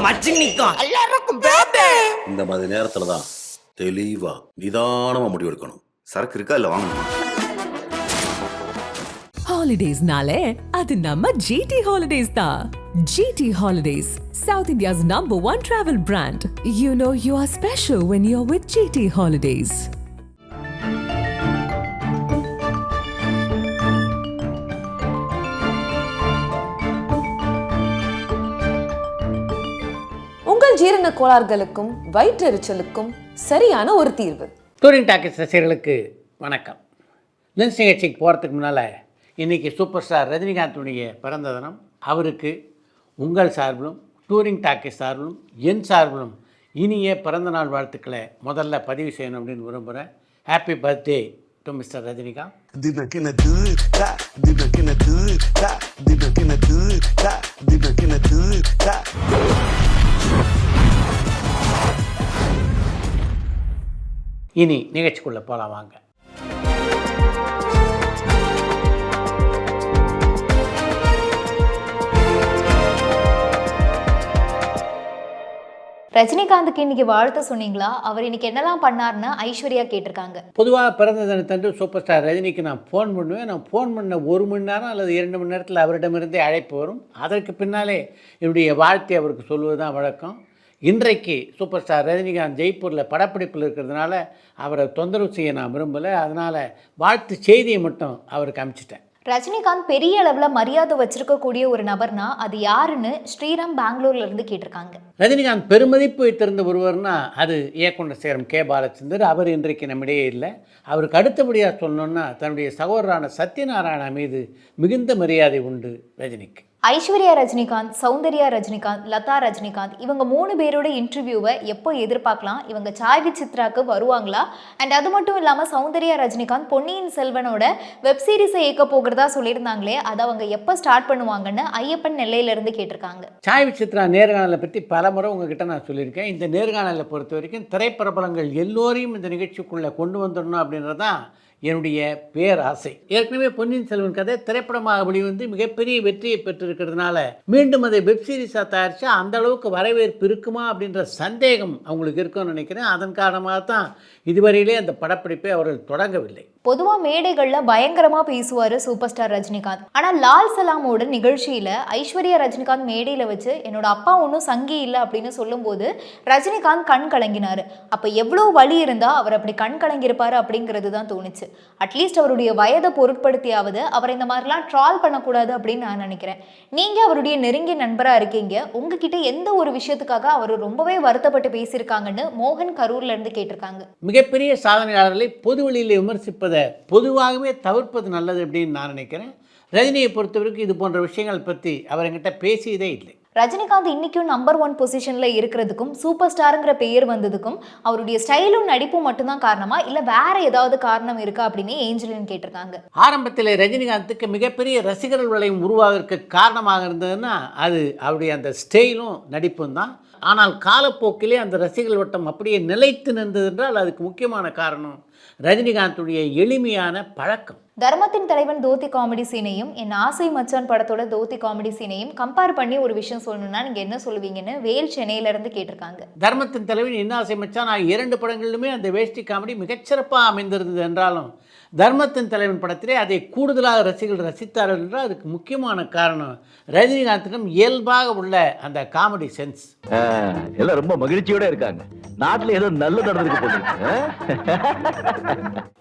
மச்சி நிக்கும் எல்லாருக்கும் பேபே. இந்த மாதிரி நேரத்துல தான் தெளிவா நிதானமா முடிவு எடுக்கணும். சரக்கு இருக்கா இல்ல வாங்கணுமா? Holidays-nale, அது நம்ம GT Holidays தான். GT Holidays, South India's #1 travel brand. You know you are special when you're with GT Holidays. உங்கள் ஜீரண கோளாறுகளுக்கும் வயிற்றெரிச்சலுக்கும் சரியான ஒரு தீர்வு. டூரிங் டாக்கீஸ் ரசிகர்களுக்கு வணக்கம். லென்ஸ் நிகழ்ச்சிக்கு போகிறதுக்கு முன்னால் இன்றைக்கி சூப்பர் ஸ்டார் ரஜினிகாந்துடைய பிறந்த தினம். அவருக்கு உங்கள் சார்பிலும் டூரிங் டாக்கீஸ் சார்பிலும் என் சார்பிலும் இனிய பிறந்தநாள் வாழ்த்துக்களை முதல்ல பதிவு செய்யணும் அப்படின்னு விரும்புகிறேன். Happy birthday to mister Rajinikanth. இனி நிகழ்ச்சிக்குள்ளே போகலாம் வாங்க. ரஜினிகாந்துக்கு இன்னைக்கு வாழ்த்து சொன்னீங்களா? அவர் இன்னைக்கு என்னெல்லாம் பண்ணார்னு ஐஸ்வர்யா கேட்டிருக்காங்க. பொதுவாக பிறந்த தினத்தன்று சூப்பர் ஸ்டார் ரஜினிக்கு நான் ஃபோன் பண்ணுவேன். நான் ஃபோன் பண்ண 1 மணி நேரம் அல்லது 2 மணி நேரத்தில் அவரிடமிருந்தே அழைப்பு வரும். அதற்கு பின்னாலே என்னுடைய வாழ்த்தை அவருக்கு சொல்வது தான் வழக்கம். இன்றைக்கு சூப்பர் ஸ்டார் ரஜினிகாந்த் ஜெய்ப்பூரில் படப்பிடிப்பில் இருக்கிறதுனால அவரை தொந்தரவு செய்ய நான் விரும்பலை. அதனால் வாழ்த்து செய்தியை மட்டும் அவருக்கு அனுப்பிச்சிட்டேன். ரஜினிகாந்த் பெரிய அளவில் மரியாதை வச்சிருக்கக்கூடிய ஒரு நபர்னா அது யாருன்னு ஸ்ரீராம் பெங்களூர்ல இருந்து கேட்டிருக்காங்க. ரஜினிகாந்த் பெருமதிப்பு வைத்திருந்த ஒருவர்னா அது இயக்குனர் சேரம் கே பாலச்சந்தர். அவர் இன்றைக்கு நம்மிடையே இல்லை. அவருக்கு அடுத்தபடியாக சொல்லணுன்னா தன்னுடைய சகோதரான சத்யநாராயணா மீது மிகுந்த மரியாதை உண்டு ரஜினிக்கு. ஐஸ்வர்யா ரஜினிகாந்த், சௌந்தர்யா ரஜினிகாந்த், லதா ரஜினிகாந்த் இவங்க 3 பேரோட இன்டர்வியூவை எப்போ எதிர்பார்க்கலாம்? இவங்க சாய் விசித்ராக்கு வருவாங்களா? அண்ட் அது மட்டும் இல்லாமல் சௌந்தர்யா ரஜினிகாந்த் பொன்னியின் செல்வனோட வெப் சீரிஸை இயக்க போகிறதா சொல்லியிருந்தாங்களே, அதை அவங்க எப்போ ஸ்டார்ட் பண்ணுவாங்கன்னு ஐயப்பன் நெல்லையிலேருந்து கேட்டிருக்காங்க. சாய் விசித்ரா நேர்காணலை பற்றி பல முறை உங்ககிட்ட நான் சொல்லியிருக்கேன். இந்த நேர்காணலை பொறுத்த வரைக்கும் திரைப்பிரபலங்கள் எல்லோரையும் இந்த நிகழ்ச்சிக்குள்ளே கொண்டு வந்துடணும் அப்படின்றதான் என்னுடைய பேராசை. ஏற்கனவே பொன்னியின் செல்வன் கதை திரைப்படமாக வெளிவந்து மிகப்பெரிய வெற்றியை பெற்றிருக்கிறதுனால மீண்டும் அதை வெப் சீரிஸாக தயாரித்தா அந்த அளவுக்கு வரவேற்பு இருக்குமா அப்படின்ற சந்தேகம் அவங்களுக்கு இருக்குன்னு நினைக்கிறேன். அதன் காரணமாக தான் இதுவரையிலே அந்த படப்பிடிப்பை அவர்கள் தொடங்கவில்லை. பொதுவாக மேடைகளில் பயங்கரமாக பேசுவார் சூப்பர் ஸ்டார் ரஜினிகாந்த். ஆனால் லால் சலாமோட நிகழ்ச்சியில் ஐஸ்வர்யா ரஜினிகாந்த் மேடையில் வச்சு என்னோட அப்பா ஒன்றும் சங்கி இல்லை அப்படின்னு சொல்லும்போது ரஜினிகாந்த் கண் கலங்கினார். அப்போ எவ்வளோ வலி இருந்தால் அவர் அப்படி கண் கலங்கியிருப்பார் அப்படிங்கிறது தான் தோணுச்சு. அட்லீஸ்ட் அவருடைய வயதை பொருட்படுத்தியாவது அவரை இந்த மாதிரிலாம் ட்ரால் பண்ணக்கூடாது அப்படின்னு நான் நினைக்கிறேன். நீங்கள் அவருடைய நெருங்கிய நண்பராக இருக்கீங்க. உங்ககிட்ட எந்த ஒரு விஷயத்துக்காக அவர் ரொம்பவே வருத்தப்பட்டு பேசியிருக்காங்கன்னு மோகன் கரூர்லேருந்து கேட்டிருக்காங்க. மிகப்பெரிய சாதனையாளர்களை பொது வழியில் விமர்சிப்பதை பொதுவாகவே தவிர்ப்பது நல்லது அப்படின்னு நான் நினைக்கிறேன். ரஜினியை பொறுத்தவரைக்கும் இது போன்ற விஷயங்கள் பற்றி அவர் என்கிட்ட பேசியதே இல்லை. ரஜினிகாந்த் இன்னைக்கும் #1 பொசிஷனில் இருக்கிறதுக்கும் சூப்பர் ஸ்டாருங்கிற பெயர் வந்ததுக்கும் அவருடைய ஸ்டைலும் நடிப்பும் மட்டும்தான் காரணமா, இல்லை வேற ஏதாவது காரணம் இருக்கா அப்படின்னு ஏஞ்சலின் கேட்டிருக்காங்க. ஆரம்பத்தில் ரஜினிகாந்துக்கு மிகப்பெரிய ரசிகர்கள் வளையம் உருவாகிறதுக்கு காரணமாக இருந்ததுன்னா அது அவருடைய அந்த ஸ்டைலும் நடிப்பும் தான். ஆனால் காலப்போக்கிலே அந்த ரசிகர்கள் வட்டம் அப்படியே நிலைத்து நின்றது என்றால் அதுக்கு முக்கியமான காரணம் ரஜினிகாந்துடைய எளிமையான பழக்கம். தர்மத்தின் தலைவன் தோத்தி காமெடி சீனையும் என் ஆசை மச்சான் படத்தோட தோத்தி காமெடி சீனையும் கம்பேர் பண்ணி ஒரு விஷயம் சொல்லணும்னா நீங்க என்ன சொல்லுவீங்கன்னு வேல் சென்னையில இருந்து கேட்டிருக்காங்க. தர்மத்தின் தலைவன் என் ஆசை மச்சான் 2 படங்களிலுமே அந்த வேஷ்டி காமெடி மிகச்சிறப்பாக அமைந்திருந்தது என்றாலும் தர்மத்தின் தலைவன் படத்திலே அதை கூடுதலாக ரசிகர்கள் ரசித்தார்கள் என்றால் அதுக்கு முக்கியமான காரணம் ரஜினிகாந்திடம் இயல்பாக உள்ள அந்த காமெடி சென்ஸ். எல்லாம் ரொம்ப மகிழ்ச்சியோட இருக்காங்க. நாட்டில் ஏதோ நல்ல நடந்துருக்கு.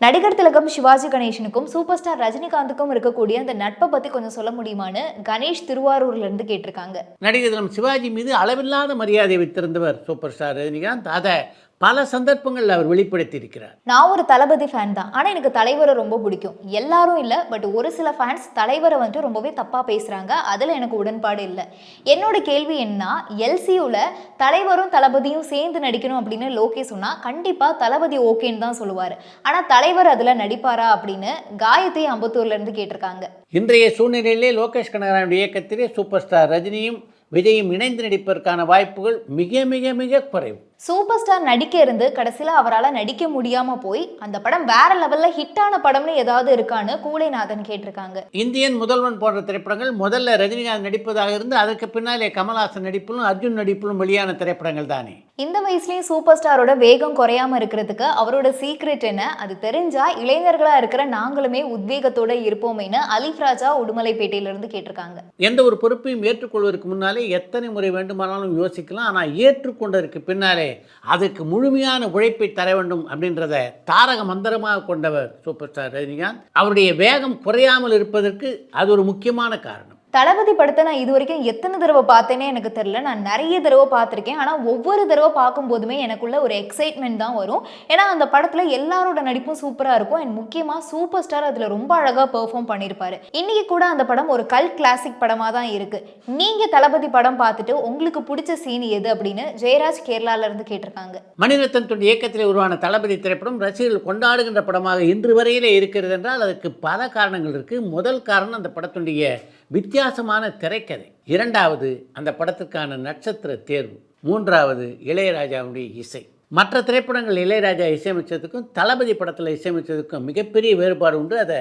நடிகர் திலகம் சிவாஜி கணேசனுக்கும் சூப்பர் ஸ்டார் ரஜினிகாந்துக்கும் இருக்கக்கூடிய அந்த நட்பை பத்தி கொஞ்சம் சொல்ல முடியுமான்னு கணேஷ் திருவாரூர்ல இருந்து கேட்டிருக்காங்க. நடிகர் திலகம் சிவாஜி மீது அளவில்லாத மரியாதை வைத்திருந்தவர் சூப்பர் ஸ்டார் ரஜினிகாந்த். அதை பல சந்தர்ப்பங்களில் அவர் வெளிப்படுத்தி இருக்கிறார். நான் ஒரு தளபதி ஃபேன் தான், ஆனால் எனக்கு தலைவரை ரொம்ப பிடிக்கும். எல்லாரும் இல்லை, பட் ஒரு சில ஃபேன்ஸ் தலைவரை வந்துட்டு ரொம்பவே தப்பாக பேசுகிறாங்க. அதில் எனக்கு உடன்பாடு இல்லை. என்னோட கேள்வி என்ன, எல்சியூவில் தலைவரும் தளபதியும் சேர்ந்து நடிக்கணும் அப்படின்னு லோகே சொன்னால் கண்டிப்பாக தளபதி ஓகேன்னு தான் சொல்லுவார். ஆனால் தலைவர் அதில் நடிப்பாரா அப்படின்னு காயத்ரி அம்பத்தூர்லேருந்து கேட்டிருக்காங்க. இன்றைய சூழ்நிலையிலே லோகேஷ் கனகராஜனுடைய இயக்கத்திலே சூப்பர் ஸ்டார் ரஜினியும் விஜயும் இணைந்து நடிப்பதற்கான வாய்ப்புகள் மிக மிக மிக குறைவு. சூப்பர் ஸ்டார் நடிக்க இருந்து கடைசியில் அவரால் நடிக்க முடியாம போய் அந்த படம் வேற லெவல்ல ஹிட்டான படம்னு ஏதாவது இருக்கான்னு கூலைநாதன் கேட்டிருக்காங்க. இந்தியன் முதல்வன் போன்ற திரைப்படங்கள் முதல்ல ரஜினிகாந்த் நடிப்பதாக இருந்து அதற்கு பின்னாலே கமல்ஹாசன் நடிப்பிலும் அர்ஜுன் நடிப்பிலும் வெளியான திரைப்படங்கள் தானே. இந்த வயசுலயும் சூப்பர் ஸ்டாரோட வேகம் குறையாம இருக்கிறதுக்கு அவரோட சீக்ரெட் என்ன, அது தெரிஞ்சா இளைஞர்களா இருக்கிற நாங்களுமே உத்வேகத்தோட இருப்போமேன்னு அலிஃப் ராஜா உடுமலைப்பேட்டையிலிருந்து கேட்டிருக்காங்க. எந்த ஒரு பொறுப்பையும் ஏற்றுக்கொள்வதற்கு முன்னாலே எத்தனை முறை வேண்டுமானாலும் யோசிக்கலாம். ஆனால் ஏற்றுக்கொண்டதற்கு பின்னாலே அதுக்கு முழுமையான உழைப்பை தர வேண்டும் அப்படின்றத தாரக மந்திரமாக கொண்டவர் சூப்பர் ஸ்டார் ரஜினிகாந்த். அவருடைய வேகம் குறையாமல் இருப்பதற்கு அது ஒரு முக்கியமான காரணம். தளபதி படத்தை நான் இது வரைக்கும் எத்தனை தடவை பார்த்தேனே எனக்கு தெரியல. நான் நிறைய தடவை பார்த்துருக்கேன். ஆனால் ஒவ்வொரு தடவை பார்க்கும்போதுமே எனக்குள்ள ஒரு எக்ஸைட்மெண்ட் தான் வரும். ஏன்னா அந்த படத்தில் எல்லாரோட நடிப்பும் சூப்பராக இருக்கும். அண்ட் முக்கியமாக சூப்பர் ஸ்டார் அதில் ரொம்ப அழகாக பெர்ஃபார்ம் பண்ணியிருப்பாரு. இன்னைக்கு கூட அந்த படம் ஒரு கல்ட் கிளாசிக் படமாக தான் இருக்குது. நீங்கள் தளபதி படம் பார்த்துட்டு உங்களுக்கு பிடிச்ச சீன் எது அப்படின்னு ஜெயராஜ் கேரளாவிலேருந்து கேட்டிருக்காங்க. மணிரத்னத்துடைய இயக்கத்தில் உருவான தளபதி திரைப்படம் ரசிகர்கள் கொண்டாடுகின்ற படமாக இன்று வரையிலே இருக்கிறது என்றால் அதுக்கு பல காரணங்கள் இருக்குது. முதல் காரணம் அந்த படத்துடைய வித்தியாசமான திரைக்கதை, இரண்டாவது அந்த படத்திற்கான நட்சத்திர தேர்வு, மூன்றாவது இளையராஜாவுடைய இசை. மற்ற திரைப்படங்கள் இளையராஜா இசையமைச்சதுக்கும் தளபதி படத்தில் இசையமைச்சதுக்கும் மிகப்பெரிய வேறுபாடு உண்டு. அதை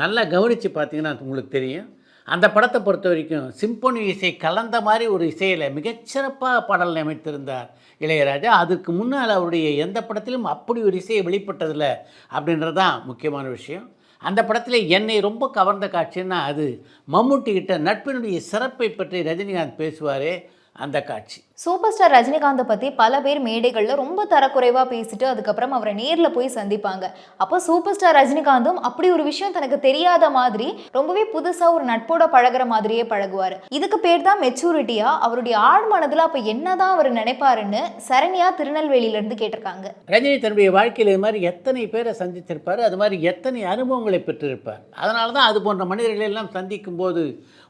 நல்லா கவனித்து பார்த்தீங்கன்னா உங்களுக்கு தெரியும். அந்த படத்தை பொறுத்த வரைக்கும் சிம்பொனி இசை கலந்த மாதிரி ஒரு இசையில் மிகச்சிறப்பாக பாடல் அமைத்திருந்தார் இளையராஜா. அதுக்கு முன்னால் அவருடைய எந்த படத்திலும் அப்படி ஒரு இசையை வெளிப்பட்டதில்லை அப்படின்றது தான் முக்கியமான விஷயம். அந்த படத்தில் என்னை ரொம்ப கவர்ந்த காட்சின்னா அது மம்முட்டிக்கிட்ட நட்பினுடைய சிறப்பை பற்றி ரஜினிகாந்த் பேசுவாரே அந்த காட்சி. சூப்பர் ஸ்டார் ரஜினிகாந்தை பற்றி பல பேர் மேடைகளில் ரொம்ப தரக்குறைவாக பேசிட்டு அதுக்கப்புறம் அவரை நேரில் போய் சந்திப்பாங்க. அப்போ சூப்பர் ஸ்டார் ரஜினிகாந்தும் அப்படி ஒரு விஷயம் தனக்கு தெரியாத மாதிரி ரொம்பவே புதுசாக ஒரு நட்போட பழகிற மாதிரியே பழகுவார். இதுக்கு பேர் தான் மெச்சூரிட்டியா? அவருடைய ஆழ் மனதில் அப்போ என்னதான் அவர் நினைப்பாருன்னு சரண்யா திருநெல்வேலியிலேருந்து கேட்டிருக்காங்க. ரஜினி தன்னுடைய வாழ்க்கையில் இது மாதிரி எத்தனை பேரை சந்தித்திருப்பார், அது மாதிரி எத்தனை அனுபவங்களை பெற்றிருப்பார். அதனால தான் அது போன்ற மனிதர்களை எல்லாம் சந்திக்கும் போது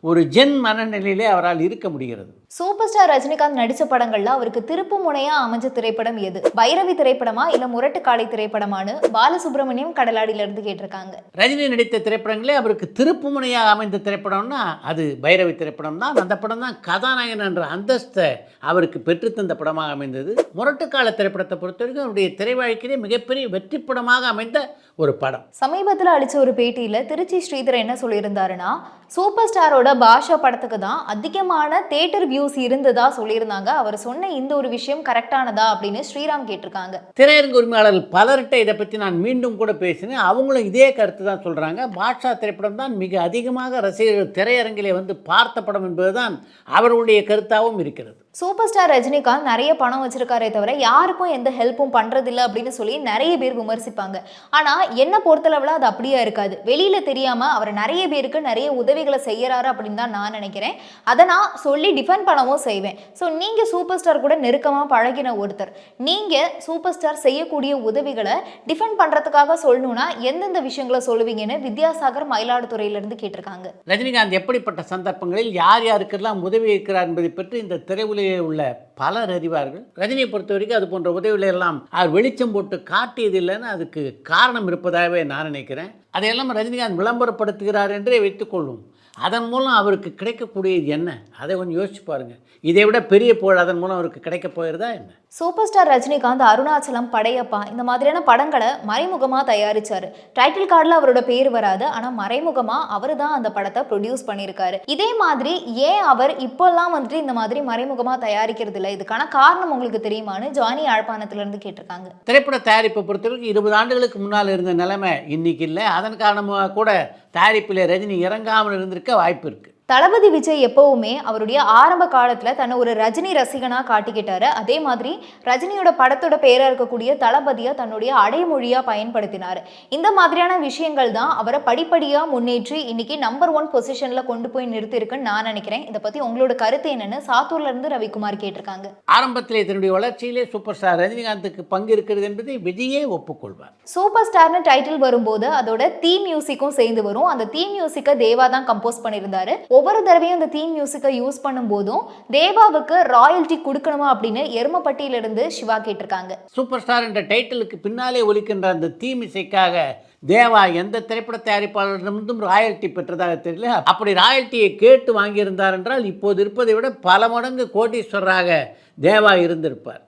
ஒரு ஜென் மனநிலையிலே அவரால் இருக்க முடிகிறது. சூப்பர் ஸ்டார் ரஜினிகாந்த் நடித்த படங்கள்ல அவருக்கு திருப்பு முனையா அமைஞ்ச திரைப்படம் எது? பைரவி திரைப்படமா இல்ல முரட்டுக்காளை திரைப்படமானு பாலசுப்ரமணியம் கடலாடியிலிருந்து கேட்டிருக்காங்க. ரஜினி நடித்த திரைப்படங்களே அவருக்கு திருப்பு முனையாக அமைந்த திரைப்படம்னா அது பைரவி திரைப்படம் தான். அந்த படம் தான் கதாநாயகன் என்ற அந்தஸ்தை அவருக்கு பெற்றுத்தந்த படமாக அமைந்தது. முரட்டுக்கால திரைப்படத்தை பொறுத்த வரைக்கும் அவருடைய திரை வாழ்க்கையிலே மிகப்பெரிய வெற்றி படமாக அமைந்த ஒரு படம். சமீபத்தில் அளிச்ச ஒரு பேட்டியில திருச்சி ஸ்ரீதர் என்ன சொல்லியிருந்தாருன்னா, சூப்பர் ஸ்டாரோட பாஷா படத்துக்கு தான் அதிகமான தியேட்டர் வியூஸ் இருந்ததா சொல்லியிருந்தாங்க. அவர் சொன்ன இந்த ஒரு விஷயம் கரெக்டானதா அப்படின்னு ஸ்ரீராம் கேட்டிருக்காங்க. திரையரங்கு உரிமையாளர்கள் பலர்கிட்ட இதை பற்றி நான் மீண்டும் கூட பேசினேன். அவங்களும் இதே கருத்து தான் சொல்கிறாங்க. பாஷா திரைப்படம் தான் மிக அதிகமாக ரசிகர்கள் திரையரங்கிலே வந்து பார்த்த படம் என்பதுதான் அவர்களுடைய கருத்தாகவும் இருக்கிறது. சூப்பர் ஸ்டார் ரஜினிகாந்த் நிறைய பணம் வச்சிருக்காரே தவிர யாருக்கும் எந்த ஹெல்ப்பும் பண்றதில்லை அப்படின்னு சொல்லி நிறைய பேர் விமர்சிப்பாங்க. ஆனால் என்ன பொறுத்தளவில் அது அப்படியே இருக்காது. வெளியில் தெரியாமல் அவர் நிறைய பேருக்கு நிறைய உதவிகளை செய்யறாரு அப்படின்னு தான் நான் நினைக்கிறேன். அதை நான் சொல்லி டிஃபெண்ட் பண்ணவும் செய்வேன். ஸோ நீங்கள் சூப்பர் ஸ்டார் கூட நெருக்கமாக பழகின ஒருத்தர், நீங்கள் சூப்பர் ஸ்டார் செய்யக்கூடிய உதவிகளை டிஃபெண்ட் பண்ணுறதுக்காக சொல்லணும்னா எந்தெந்த விஷயங்களை சொல்லுவீங்கன்னு வித்யாசாகர் மயிலாடுதுறையிலிருந்து கேட்டிருக்காங்க. ரஜினிகாந்த் எப்படிப்பட்ட சந்தர்ப்பங்களில் யார் யாருக்கெல்லாம் உதவி இருக்கிறார் என்பதை பற்றி இந்த திரையுலகில் உள்ள பலர் அறிவார்கள். ரஜினியை பொறுத்த வரைக்கும் அது போன்ற உதவிகளை எல்லாம் அவர் வெளிச்சம் போட்டு காட்டியதில்லைன்னு அதுக்கு காரணம் இருப்பதாகவே நான் நினைக்கிறேன். அதையெல்லாம் ரஜினிகாந்த் விளம்பரப்படுத்துகிறார் என்றே வைத்துக்கொள்ளும். அதன் மூலம் அவருக்கு கிடைக்கக்கூடியது என்ன, அதை கொஞ்சம் யோசிச்சு பாருங்கள். இதை விட பெரிய புகழ் அதன் மூலம் அவருக்கு கிடைக்க போகிறதா என்ன? சூப்பர் ஸ்டார் ரஜினிகாந்த் அருணாச்சலம், படையப்பா இந்த மாதிரியான படங்களை மறைமுகமாக தயாரிச்சாரு. டைட்டில் கார்டில் அவரோட பேர் வராது, ஆனால் மறைமுகமாக அவர் தான் அந்த படத்தை ப்ரொடியூஸ் பண்ணியிருக்காரு. இதே மாதிரி ஏன் அவர் இப்போல்லாம் வந்துட்டு இந்த மாதிரி மறைமுகமாக தயாரிக்கிறது இல்லை, இதுக்கான காரணம் உங்களுக்கு தெரியுமான்னு ஜானி யாழ்ப்பாணத்திலிருந்து கேட்டிருக்காங்க. திரைப்பட தயாரிப்பை பொறுத்தவரைக்கும் 20 ஆண்டுகளுக்கு முன்னால் இருந்த நிலைமை இன்னைக்கு இல்லை. அதன் காரணமாக கூட தயாரிப்பில் ரஜினி இறங்காமல் இருந்திருக்க வாய்ப்பு இருக்குது. தளபதி விஜய் எப்பவுமே அவருடைய ஆரம்ப காலத்தில் தன்னை ஒரு ரஜினி ரசிகனாக காட்டிக்கிட்டாரு. அதே மாதிரி ரஜினியோட படத்தோட பேராக இருக்கக்கூடிய தளபதியை தன்னுடைய அடைமொழியாக பயன்படுத்தினார். இந்த மாதிரியான விஷயங்கள் தான் அவரை படிப்படியாக முன்னேற்றி இன்னைக்கு நம்பர் 1 பொசிஷனில் கொண்டு போய் நிறுத்திருக்குன்னு நான் நினைக்கிறேன். இதை பற்றி உங்களோட கருத்து என்னன்னு சாத்தூர்லேருந்து ரவிக்குமார் கேட்டிருக்காங்க. ஆரம்பத்தில் இதனுடைய வளர்ச்சியிலே சூப்பர் ஸ்டார் ரஜினிகாந்துக்கு பங்கு இருக்கிறது என்பதை விஜயே ஒப்புக்கொள்வார். சூப்பர் ஸ்டார்னு டைட்டில் வரும்போது அதோட தீம் மியூசிக்கும் சேர்ந்து வரும். அந்த தீம் மியூசிக்கை தேவா தான் கம்போஸ் பண்ணியிருந்தாரு. ஒவ்வொரு தடவையும் இந்த தீம் மியூசிக்கை யூஸ் பண்ணும் போதும் தேவாவுக்கு ராயல்டி கொடுக்கணுமா அப்படின்னு எருமப்பட்டியிலிருந்து சிவா கேட்டிருக்காங்க. சூப்பர் ஸ்டார் என்ற டைட்டிலுக்கு பின்னாலே ஒலிக்கின்ற அந்த தீம் இசைக்காக தேவா எந்த திரைப்பட தயாரிப்பாளரிடமிருந்தும் ராயல்ட்டி பெற்றதாக தெரியல. அப்படி ராயல்ட்டியை கேட்டு வாங்கியிருந்தார் என்றால் இப்போது இருப்பதை விட பல மடங்கு கோடீஸ்வரராக தேவா இருந்திருப்பார்.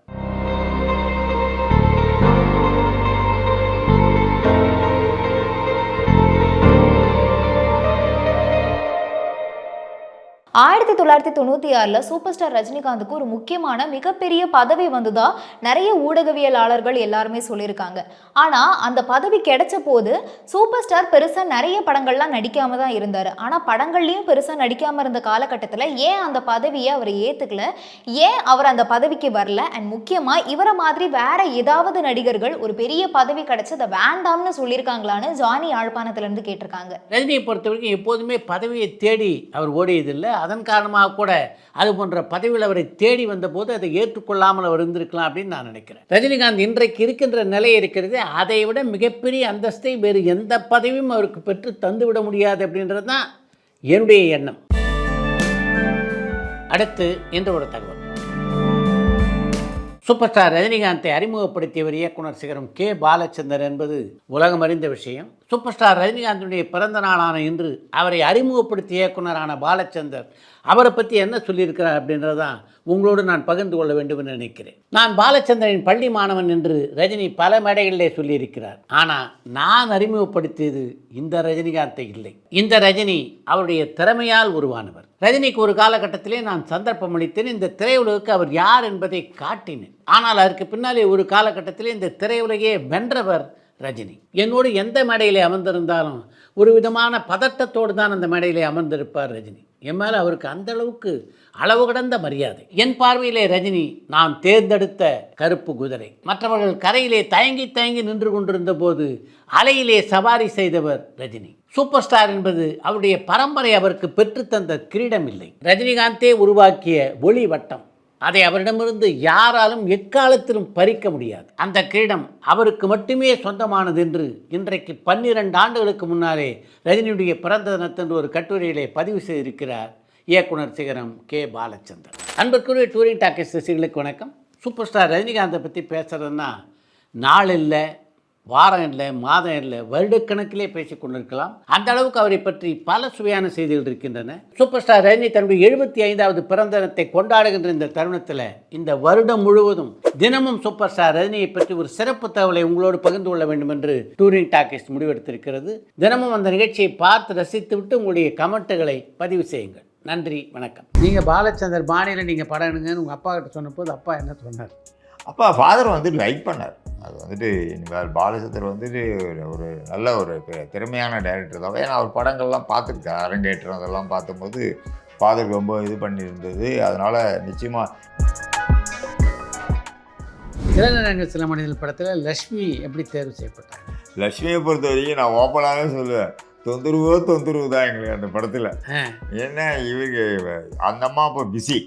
1996 சூப்பர் ஸ்டார் ரஜினிகாந்துக்கு ஒரு முக்கியமான மிகப்பெரிய பதவி வந்ததா நிறைய ஊடகவியலாளர்கள் எல்லாருமே சொல்லியிருக்காங்க. ஆனா அந்த பதவி கிடைச்ச போது சூப்பர் ஸ்டார் பெருசா நிறைய படங்கள்லாம் நடிக்காம தான் இருந்தாரு. ஆனா படங்கள்லயும் பெருசா நடிக்காம இருந்த காலகட்டத்துல ஏன் அந்த பதவியை அவர் ஏத்துக்கல, ஏன் அவர் அந்த பதவிக்கு வரல, அண்ட் முக்கியமா இவரை மாதிரி வேற ஏதாவது நடிகர்கள் ஒரு பெரிய பதவி கிடைச்சு அதை வேண்டாம்னு சொல்லியிருக்காங்களான்னு ஜானி யாழ்ப்பாணத்துல இருந்து கேட்டிருக்காங்க. ரஜினியை பொறுத்த வரைக்கும் எப்போதுமே பதவியை தேடி அவர் ஓடியதில்லை. அதன் காரணமாக கூட அது போன்ற பதவியில் அவரை தேடி வந்தபோது அதை ஏற்றுக்கொள்ளாமல் அவர் இருந்திருக்கலாம் அப்படின்னு நான் நினைக்கிறேன். ரஜினிகாந்த் இன்றைக்கு இருக்கின்ற நிலை இருக்கிறது, அதை விட மிகப்பெரிய அந்தஸ்தை வேறு எந்த பதவியும் அவருக்கு பெற்று தந்துவிட முடியாது அப்படின்றது தான் என்னுடைய எண்ணம். அடுத்து என்ற ஒரு தகவல், சூப்பர் ஸ்டார் ரஜினிகாந்தை அறிமுகப்படுத்தியவர் இயக்குனர் சிகரம் கே பாலச்சந்தர் என்பது உலகம் அறிந்த விஷயம். சூப்பர் ஸ்டார் ரஜினிகாந்தினுடைய பிறந்த நாளான இன்று அவரை அறிமுகப்படுத்திய இயக்குனரான பாலச்சந்தர் அவரை பற்றி என்ன சொல்லியிருக்கிறார் அப்படின்றது தான் உங்களோடு நான் பகிர்ந்து கொள்ள வேண்டும் என்று நினைக்கிறேன். நான் பாலச்சந்தரின் பள்ளி மாணவன் என்று ரஜினி பல மேடைகளிலே சொல்லியிருக்கிறார். ஆனால் நான் அறிமுகப்படுத்தியது இந்த ரஜினிகாந்தை இல்லை. இந்த ரஜினி அவருடைய திறமையால் உருவானவர். ரஜினிக்கு ஒரு காலகட்டத்திலே நான் சந்தர்ப்பம் அளித்தேன், இந்த திரையுலகுக்கு அவர் யார் என்பதை காட்டினேன். ஆனால் அதற்கு பின்னாலே ஒரு காலகட்டத்திலே இந்த திரையுலகையே வென்றவர் ரஜினி. என்னோடு எந்த மேடையிலே அமர்ந்திருந்தாலும் ஒரு விதமான பதட்டத்தோடு தான் அந்த மேடையிலே அமர்ந்திருப்பார் ரஜினி. என் மேலே அவருக்கு அந்த அளவுக்கு அளவு கடந்த மரியாதை. என் பார்வையிலே ரஜினி நான் தேர்ந்தெடுத்த கருப்பு குதிரை. மற்றவர்கள் கரையிலே தயங்கி தயங்கி நின்று கொண்டிருந்த போது அலையிலே சவாரி செய்தவர் ரஜினி. சூப்பர் ஸ்டார் என்பது அவருடைய பரம்பரை அவருக்கு பெற்றுத்தந்த கிரீடம் இல்லை, ரஜினிகாந்தே உருவாக்கிய ஒளி வட்டம். அதை அவரிடமிருந்து யாராலும் எக்காலத்திலும் பறிக்க முடியாது. அந்த கிரீடம் அவருக்கு மட்டுமே சொந்தமானது என்று இன்றைக்கு 12 ஆண்டுகளுக்கு முன்னாலே ரஜினியுடைய பிறந்த தினத்தன்று ஒரு கட்டுரையிலே பதிவு செய்திருக்கிறார் இயக்குனர் சிகரம் கே பாலச்சந்தர். அன்புக்குரிய டூரிங் டாக்கீஸ் ரசிகர்களுக்கு வணக்கம். சூப்பர் ஸ்டார் ரஜினிகாந்தை பற்றி பேசுகிறதுன்னா நாள் இல்லை, வாரம் இல்லை, மாதம் இல்லை, வருடக்கணக்கிலே பேசி கொண்டிருக்கலாம். அந்த அளவுக்கு அவரை பற்றி பல சுவையான செய்திகள் இருக்கின்றன. சூப்பர் ஸ்டார் ரஜினி தன்னுடைய 75வது பிறந்த தினத்தை கொண்டாடுகின்ற இந்த தருணத்தில் இந்த வருடம் முழுவதும் தினமும் சூப்பர் ஸ்டார் ரஜினியை பற்றி ஒரு சிறப்பு தகவலை உங்களோடு பகிர்ந்து கொள்ள வேண்டும் என்று டூரிங் டாக்கீஸ் முடிவெடுத்திருக்கிறது. தினமும் அந்த நிகழ்ச்சியை பார்த்து ரசித்து விட்டு உங்களுடைய கமெண்ட்டுகளை பதிவு செய்யுங்கள். நன்றி, வணக்கம். நீங்கள் பாலச்சந்தர் பாணியில் நீங்கள் படம் எடுங்கன்னு உங்கள் அப்பா கிட்ட சொன்னபோது அப்பா என்ன சொன்னார்? அப்பா ஃபாதர் வந்துட்டு லைக் பண்ணார். அது வந்துட்டு பாலச்சந்தர் வந்துட்டு ஒரு நல்ல ஒரு திறமையான டைரக்டர் தான். ஏன்னா அவர் படங்கள்லாம் பார்த்துருக்கேன், அரங்கேற்றம் அதெல்லாம் பார்த்தபோது ஃபாதர் ரொம்ப இது பண்ணியிருந்தது. அதனால் நிச்சயமாக இளநரங்க சில மனிதர்கள் படத்தில் லக்ஷ்மி எப்படி தேர்வு செய்யப்பட்டாங்க? லக்ஷ்மியை பொறுத்த வரைக்கும் நான் ஓப்பனாகவே சொல்லுவேன், தொந்தரவு தான் எங்களுக்கு அந்த படத்தில். ஏன்னா இவங்க அந்த அம்மா இப்போ பிஸி.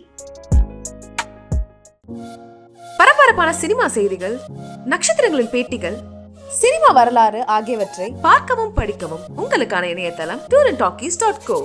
பரபரப்பான சினிமா செய்திகள், நட்சத்திரங்களின் பேட்டிகள், சினிமா வரலாறு ஆகியவற்றை பார்க்கவும் படிக்கவும் உங்களுக்கான இணையதளம் touringtalkies.co.